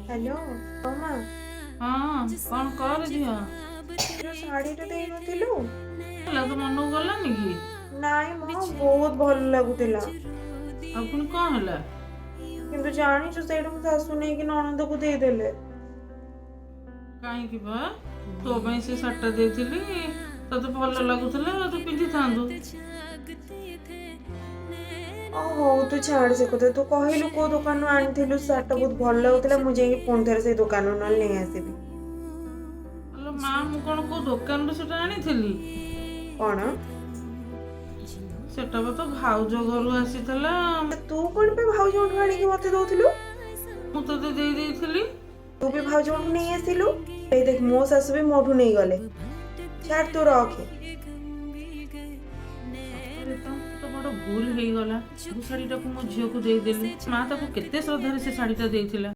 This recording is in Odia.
हेलो मामा ହଁ କ'ଣ କର ଝିଅ? ଯୋଉ ଶାଢୀଟା ଦେଇନଥିଲୁ ହେଲା ତୋ ମନକୁ ଗଲାନି କି? ନାଇଁ ମା ବହୁତ ଭଲ ଲାଗୁଥିଲା ଆଉ ପୁଣି କ'ଣ ହେଲା? କିନ୍ତୁ ଜାଣିଛୁ ସେଇଟା ମୋ ଶାଶୁ ନେଇକି ନଣନ୍ଦକୁ ଦେଇଦେଲେ। କାହିଁକି ବା? ତୋ ପାଇଁ ସେ ଶାଢ଼ୀଟା ଦେଇଥିଲି, ତତେ ଭଲ ଲାଗୁଥିଲା ତୁ ପିନ୍ଧିଥାନ୍ତୁ। ହଉ ତୁ ଛାଡ ସେ କଥା। ତୁ କହିଲୁ କୋଉ ଦୋକାନରୁ ଆଣିଥିଲୁ ଶାଢୀଟା ବହୁତ ଭଲ ଲାଗୁଥିଲା। ମୁଁ ଯାଇକି ପୁଣି ଥରେ ସେଇ ଦୋକାନରୁ ନହେଲେ ନେଇ ଆସିବି। ଆଲୋ ମା, ମୁଁ କ'ଣ କୋଉ ଦୋକାନରୁ ସେଟା ଆଣିଥିଲି? କଣ ସେଟା ବା ତୋ ଭାଉଜ ଘରୁ ଆସିଥିଲା। ତୁ କଣ ପାଇଁ ଭାଉଜଙ୍କଠୁ ଆଣିକି ମତେ ଦଉଥିଲୁ? ମୁଁ ତତେ ଦେଇ ଦେଇଥିଲି। ତୁ ବି ଭାଉଜଙ୍କଠୁ ନେଇ ଆସିଲୁ। ଏଇ ଦେଖ ମୋ ଶାଶୁ ବି ମୋଠୁ ନେଇଗଲେ। ଛାଡ ତୁ ରଖେ। ସତରେ ତ ବଡ଼ ଭୁଲ ହେଇଗଲା। ସବୁ ଶାଢ଼ୀଟାକୁ ମୋ ଝିଅକୁ ଦେଇଦେଲି। ମା ତାକୁ କେତେ ଶ୍ରଦ୍ଧାରେ ସେ ଶାଢ଼ୀଟା ଦେଇଥିଲା।